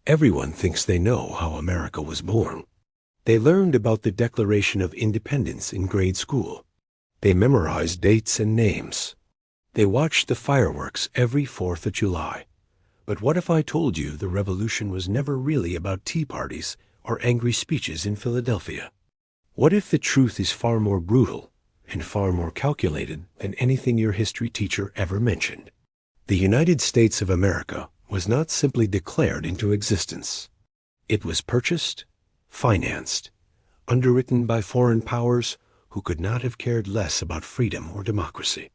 Everyone thinks they know how America was born. They learned about the Declaration of Independence in grade school. They memorized dates and names. They watched the fireworks every 4th of July. But what if I told you the revolution was never really about tea parties or angry speeches in Philadelphia? What if the truth is far more brutal and far more calculated than anything your history teacher ever mentioned? The United States of America was not simply declared into existence. It was purchased, financed, underwritten by foreign powers who could not have cared less about freedom or democracy.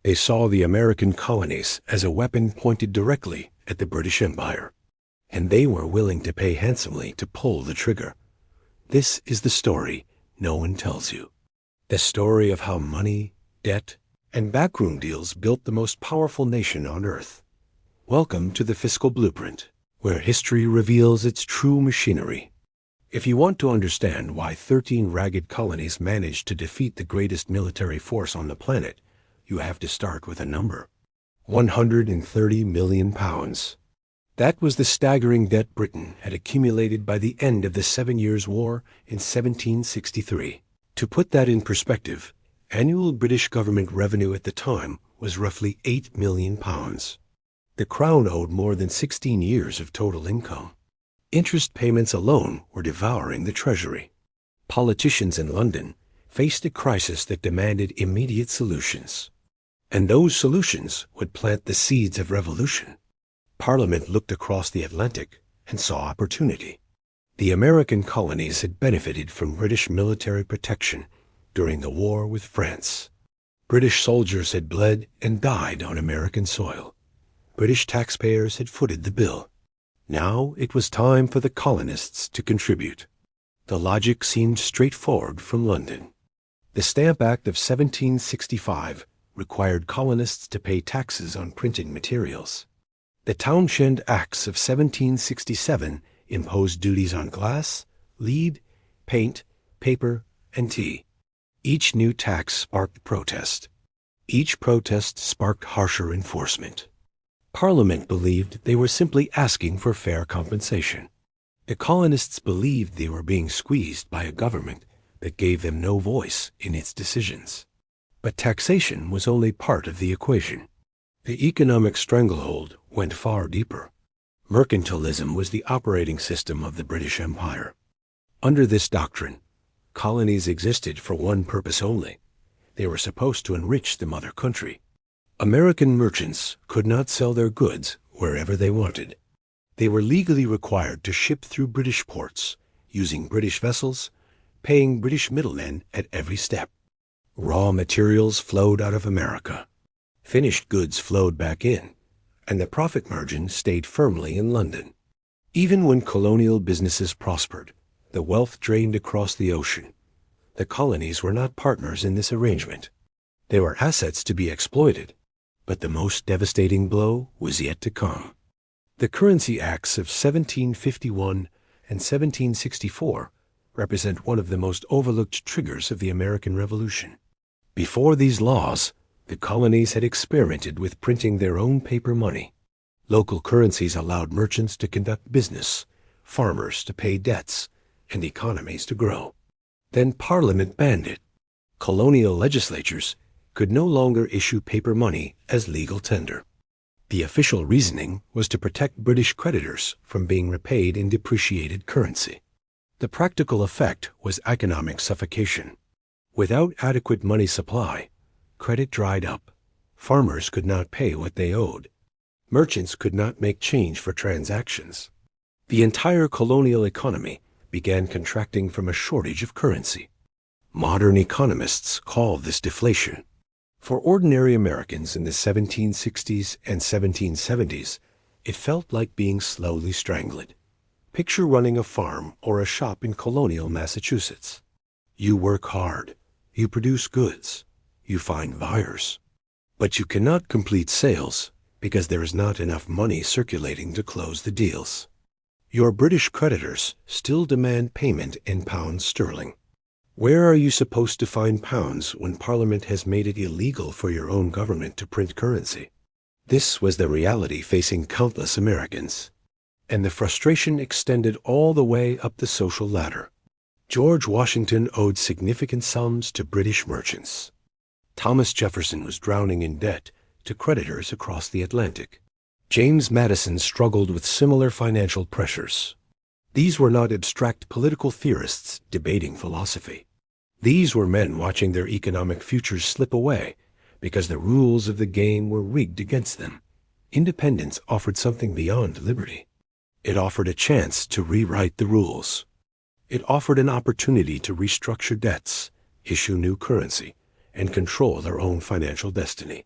They saw the American colonies as a weapon pointed directly at the British Empire, and they were willing to pay handsomely to pull the trigger. This is the story no one tells you. The story of how money, debt, and backroom deals built the most powerful nation on earth. Welcome to the Fiscal Blueprint, where history reveals its true machinery. If you want to understand why 13 ragged colonies managed to defeat the greatest military force on the planet, you have to start with a number. 130 million pounds. That was the staggering debt Britain had accumulated by the end of the 7 Years' War in 1763. To put that in perspective, annual British government revenue at the time was roughly 8 million pounds. The Crown owed more than 16 years of total income. Interest payments alone were devouring the treasury. Politicians in London faced a crisis that demanded immediate solutions. And those solutions would plant the seeds of revolution. Parliament looked across the Atlantic and saw opportunity. The American colonies had benefited from British military protection during the war with France. British soldiers had bled and died on American soil. British taxpayers had footed the bill. Now it was time for the colonists to contribute. The logic seemed straightforward from London. The Stamp Act of 1765 required colonists to pay taxes on printing materials. The Townshend Acts of 1767 imposed duties on glass, lead, paint, paper, and tea. Each new tax sparked protest. Each protest sparked harsher enforcement. Parliament believed they were simply asking for fair compensation. The colonists believed they were being squeezed by a government that gave them no voice in its decisions. But taxation was only part of the equation. The economic stranglehold went far deeper. Mercantilism was the operating system of the British Empire. Under this doctrine, colonies existed for one purpose only. They were supposed to enrich the mother country. American merchants could not sell their goods wherever they wanted. They were legally required to ship through British ports, using British vessels, paying British middlemen at every step. Raw materials flowed out of America. Finished goods flowed back in, and the profit margin stayed firmly in London. Even when colonial businesses prospered, the wealth drained across the ocean. The colonies were not partners in this arrangement. They were assets to be exploited, but the most devastating blow was yet to come. The Currency Acts of 1751 and 1764 represent one of the most overlooked triggers of the American Revolution. Before these laws, the colonies had experimented with printing their own paper money. Local currencies allowed merchants to conduct business, farmers to pay debts, and economies to grow. Then Parliament banned it. Colonial legislatures could no longer issue paper money as legal tender. The official reasoning was to protect British creditors from being repaid in depreciated currency. The practical effect was economic suffocation. Without adequate money supply, credit dried up. Farmers could not pay what they owed. Merchants could not make change for transactions. The entire colonial economy began contracting from a shortage of currency. Modern economists call this deflation. For ordinary Americans in the 1760s and 1770s, it felt like being slowly strangled. Picture running a farm or a shop in colonial Massachusetts. You work hard. You produce goods. You find buyers. But you cannot complete sales because there is not enough money circulating to close the deals. Your British creditors still demand payment in pounds sterling. Where are you supposed to find pounds when Parliament has made it illegal for your own government to print currency? This was the reality facing countless Americans. and the frustration extended all the way up the social ladder. George Washington owed significant sums to British merchants. Thomas Jefferson was drowning in debt to creditors across the Atlantic. James Madison struggled with similar financial pressures. These were not abstract political theorists debating philosophy. These were men watching their economic futures slip away because the rules of the game were rigged against them. Independence offered something beyond liberty. It offered a chance to rewrite the rules. It offered an opportunity to restructure debts, issue new currency, and control their own financial destiny.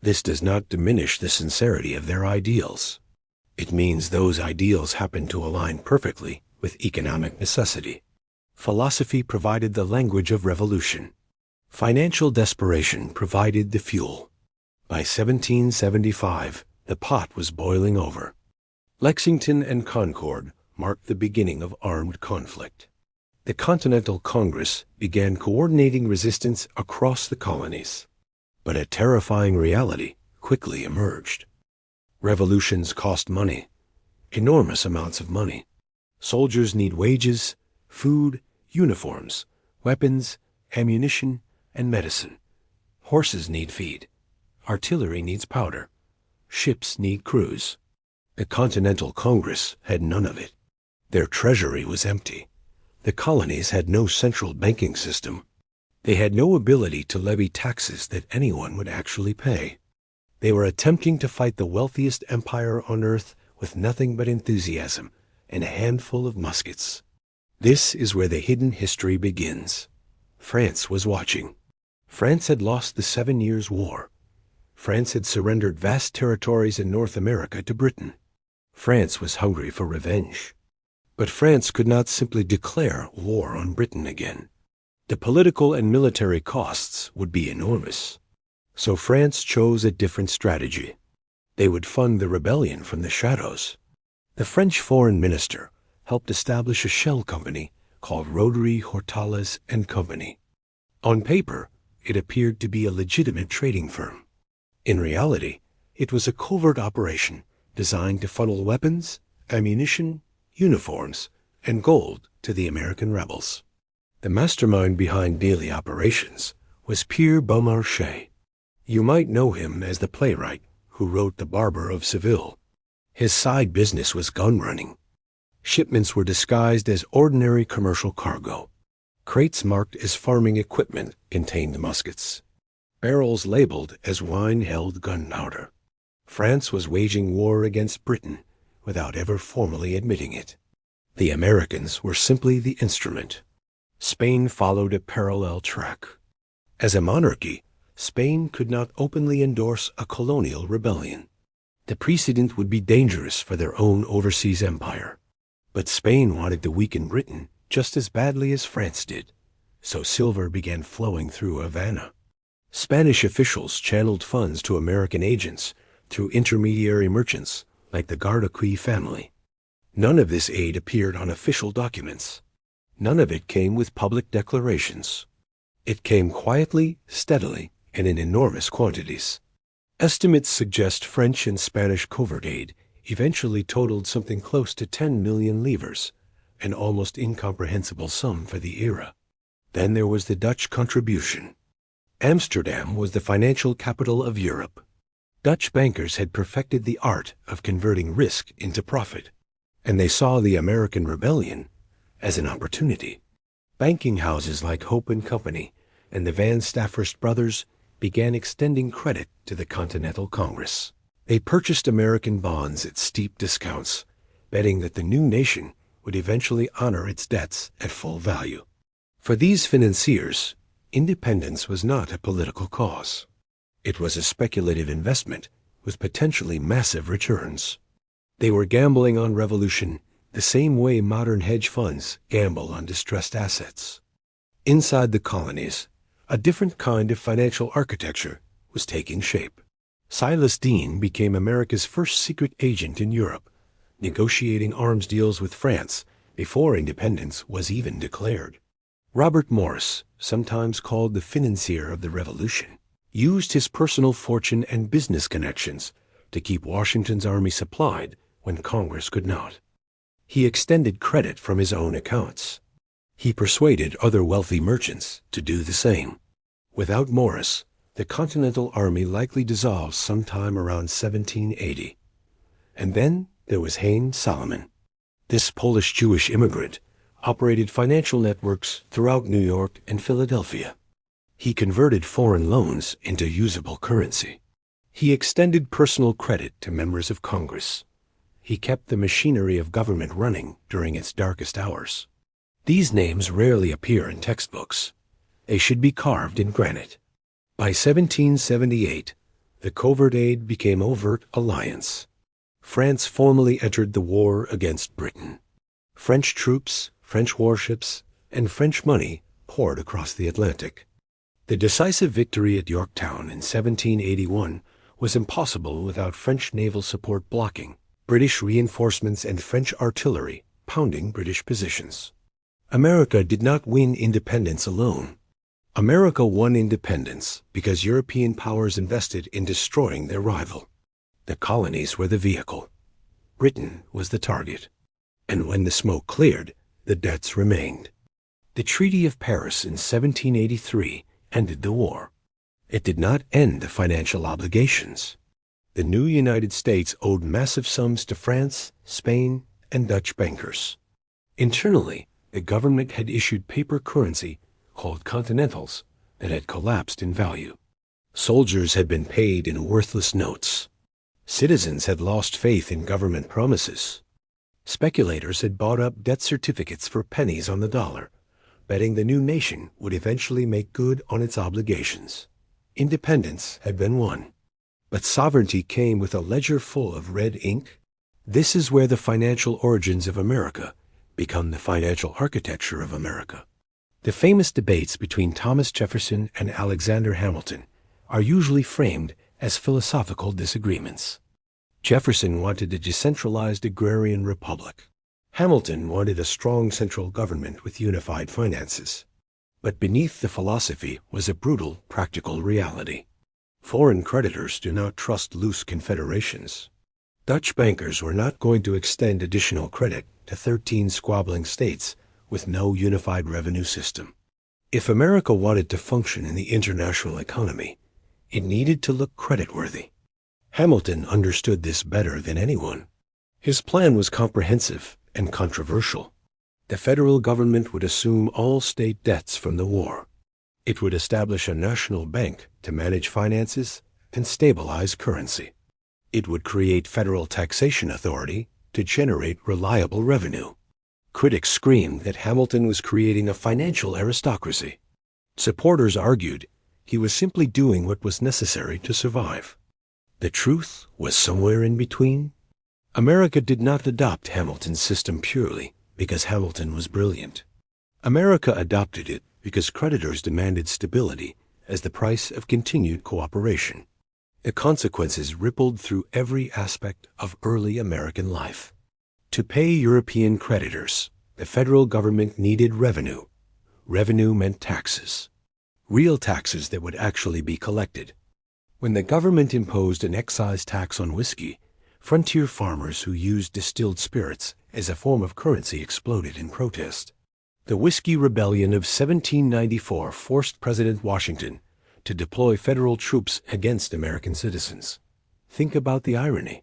This does not diminish the sincerity of their ideals. It means those ideals happen to align perfectly with economic necessity. Philosophy provided the language of revolution. Financial desperation provided the fuel. By 1775, the pot was boiling over. Lexington and Concord marked the beginning of armed conflict. The Continental Congress began coordinating resistance across the colonies. But a terrifying reality quickly emerged. Revolutions cost money, enormous amounts of money. Soldiers need wages, food, uniforms, weapons, ammunition, and medicine. Horses need feed. Artillery needs powder. Ships need crews. The Continental Congress had none of it. Their treasury was empty. The colonies had no central banking system. They had no ability to levy taxes that anyone would actually pay. They were attempting to fight the wealthiest empire on earth with nothing but enthusiasm and a handful of muskets. This is where the hidden history begins. France was watching. France had lost the 7 Years' War. France had surrendered vast territories in North America to Britain. France was hungry for revenge. But France could not simply declare war on Britain again. The political and military costs would be enormous. So France chose a different strategy. They would fund the rebellion from the shadows. The French foreign minister helped establish a shell company called Roderie Hortalez and Company. On paper, it appeared to be a legitimate trading firm. In reality, it was a covert operation designed to funnel weapons, ammunition, uniforms, and gold to the American rebels. The mastermind behind daily operations was Pierre Beaumarchais. You might know him as the playwright who wrote The Barber of Seville. His side business was gun running. Shipments were disguised as ordinary commercial cargo. Crates marked as farming equipment contained muskets. Barrels labeled as wine held gunpowder. France was waging war against Britain without ever formally admitting it. The Americans were simply the instrument. Spain followed a parallel track. As a monarchy, Spain could not openly endorse a colonial rebellion. The precedent would be dangerous for their own overseas empire. But Spain wanted to weaken Britain just as badly as France did, so silver began flowing through Havana. Spanish officials channeled funds to American agents through intermediary merchants like the Gardaquis family. None of this aid appeared on official documents. None of it came with public declarations. It came quietly, steadily, and in enormous quantities. Estimates suggest French and Spanish covert aid eventually totaled something close to 10 million livres, an almost incomprehensible sum for the era. Then there was the Dutch contribution. Amsterdam was the financial capital of Europe. Dutch bankers had perfected the art of converting risk into profit, and they saw the American rebellion as an opportunity. Banking houses like Hope and Company and the Van Staffers brothers began extending credit to the Continental Congress. They purchased American bonds at steep discounts, betting that the new nation would eventually honor its debts at full value. For these financiers, independence was not a political cause. It was a speculative investment with potentially massive returns. They were gambling on revolution the same way modern hedge funds gamble on distressed assets. Inside the colonies, a different kind of financial architecture was taking shape. Silas Deane became America's first secret agent in Europe, negotiating arms deals with France before independence was even declared. Robert Morris, sometimes called the financier of the Revolution, used his personal fortune and business connections to keep Washington's army supplied when Congress could not. He extended credit from his own accounts. He persuaded other wealthy merchants to do the same. Without Morris, the Continental Army likely dissolved sometime around 1780. And then there was Haine Salomon. This Polish-Jewish immigrant operated financial networks throughout New York and Philadelphia. He converted foreign loans into usable currency. He extended personal credit to members of Congress. He kept the machinery of government running during its darkest hours. These names rarely appear in textbooks. They should be carved in granite. By 1778, the covert aid became overt alliance. France formally entered the war against Britain. French troops, French warships, and French money poured across the Atlantic. The decisive victory at Yorktown in 1781 was impossible without French naval support blocking, British reinforcements and French artillery pounding British positions. America did not win independence alone. America won independence because European powers invested in destroying their rival. The colonies were the vehicle. Britain was the target. And when the smoke cleared, the debts remained. The Treaty of Paris in 1783 ended the war. It did not end the financial obligations. The new United States owed massive sums to France, Spain, and Dutch bankers. Internally, the government had issued paper currency called continentals that had collapsed in value. Soldiers had been paid in worthless notes. Citizens had lost faith in government promises. Speculators had bought up debt certificates for pennies on the dollar, betting the new nation would eventually make good on its obligations. Independence had been won. But sovereignty came with a ledger full of red ink. This is where the financial origins of America become the financial architecture of America. The famous debates between Thomas Jefferson and Alexander Hamilton are usually framed as philosophical disagreements. Jefferson wanted a decentralized agrarian republic. Hamilton wanted a strong central government with unified finances. But beneath the philosophy was a brutal, practical reality. Foreign creditors do not trust loose confederations. Dutch bankers were not going to extend additional credit to 13 squabbling states with no unified revenue system. If America wanted to function in the international economy, it needed to look creditworthy. Hamilton understood this better than anyone. His plan was comprehensive and controversial. The federal government would assume all state debts from the war. It would establish a national bank to manage finances and stabilize currency. It would create federal taxation authority to generate reliable revenue. Critics screamed that Hamilton was creating a financial aristocracy. Supporters argued he was simply doing what was necessary to survive. The truth was somewhere in between. America did not adopt Hamilton's system purely because Hamilton was brilliant. America adopted it because creditors demanded stability as the price of continued cooperation. The consequences rippled through every aspect of early American life. To pay European creditors, the federal government needed revenue. Revenue meant taxes. Real taxes that would actually be collected. When the government imposed an excise tax on whiskey, frontier farmers who used distilled spirits as a form of currency exploded in protest. The Whiskey Rebellion of 1794 forced President Washington to deploy federal troops against American citizens. Think about the irony.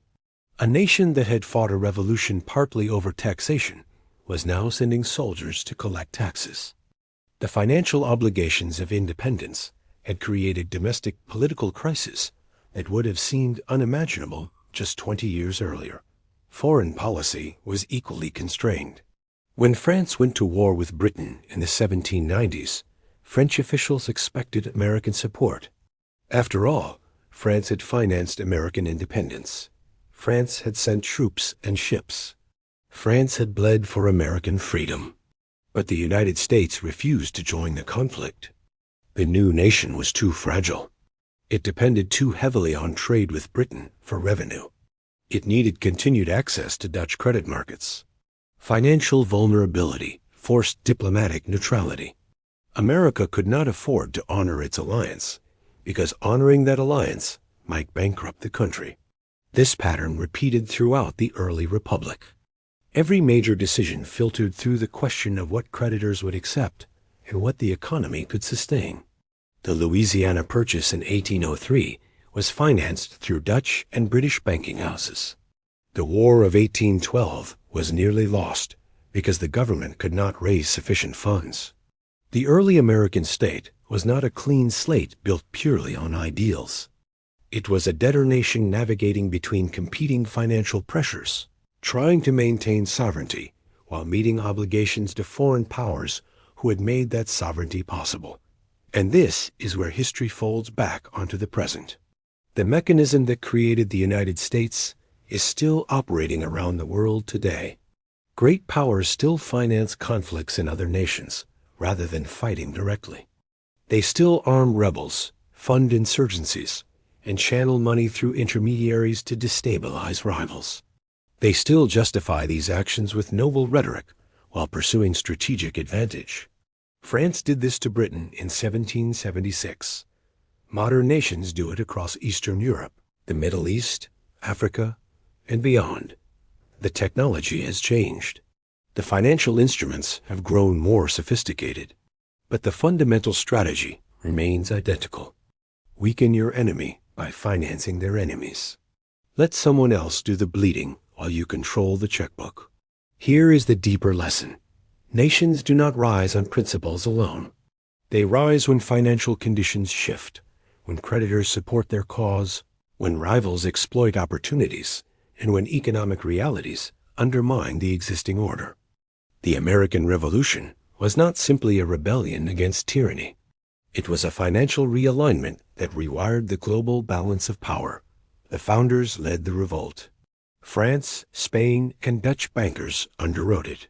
A nation that had fought a revolution partly over taxation was now sending soldiers to collect taxes. The financial obligations of independence had created domestic political crises that would have seemed unimaginable just 20 years earlier. Foreign policy was equally constrained. When France went to war with Britain in the 1790s, French officials expected American support. After all, France had financed American independence. France had sent troops and ships. France had bled for American freedom. But the United States refused to join the conflict. The new nation was too fragile. It depended too heavily on trade with Britain for revenue. It needed continued access to Dutch credit markets. Financial vulnerability forced diplomatic neutrality. America could not afford to honor its alliance, because honoring that alliance might bankrupt the country. This pattern repeated throughout the early republic. Every major decision filtered through the question of what creditors would accept and what the economy could sustain. The Louisiana Purchase in 1803 was financed through Dutch and British banking houses. The War of 1812 was nearly lost because the government could not raise sufficient funds. The early American state was not a clean slate built purely on ideals. It was a debtor nation navigating between competing financial pressures, trying to maintain sovereignty while meeting obligations to foreign powers who had made that sovereignty possible. And this is where history folds back onto the present. The mechanism that created the United States is still operating around the world today. Great powers still finance conflicts in other nations rather than fighting directly. They still arm rebels, fund insurgencies, and channel money through intermediaries to destabilize rivals. They still justify these actions with noble rhetoric while pursuing strategic advantage. France did this to Britain in 1776. Modern nations do it across Eastern Europe, the Middle East, Africa, and beyond. The technology has changed. The financial instruments have grown more sophisticated, but the fundamental strategy remains identical. Weaken your enemy by financing their enemies. Let someone else do the bleeding while you control the checkbook. Here is the deeper lesson. Nations do not rise on principles alone. They rise when financial conditions shift, when creditors support their cause, when rivals exploit opportunities, and when economic realities undermine the existing order. The American Revolution was not simply a rebellion against tyranny. It was a financial realignment that rewired the global balance of power. The founders led the revolt. France, Spain, and Dutch bankers underwrote it.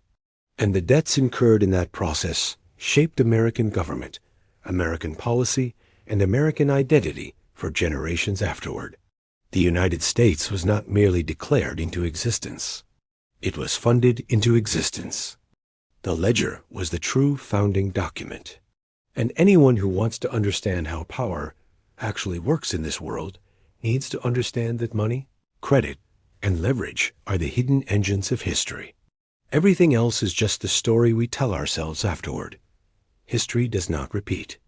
And the debts incurred in that process shaped American government, American policy, and American identity for generations afterward. The United States was not merely declared into existence. It was funded into existence. The ledger was the true founding document. And anyone who wants to understand how power actually works in this world needs to understand that money, credit, and leverage are the hidden engines of history. Everything else is just the story we tell ourselves afterward. History does not repeat.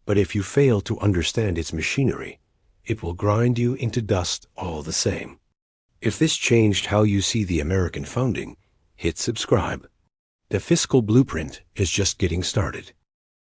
But if you fail to understand its machinery, it will grind you into dust all the same. If this changed how you see the American founding, hit subscribe. The Fiscal Blueprint is just getting started.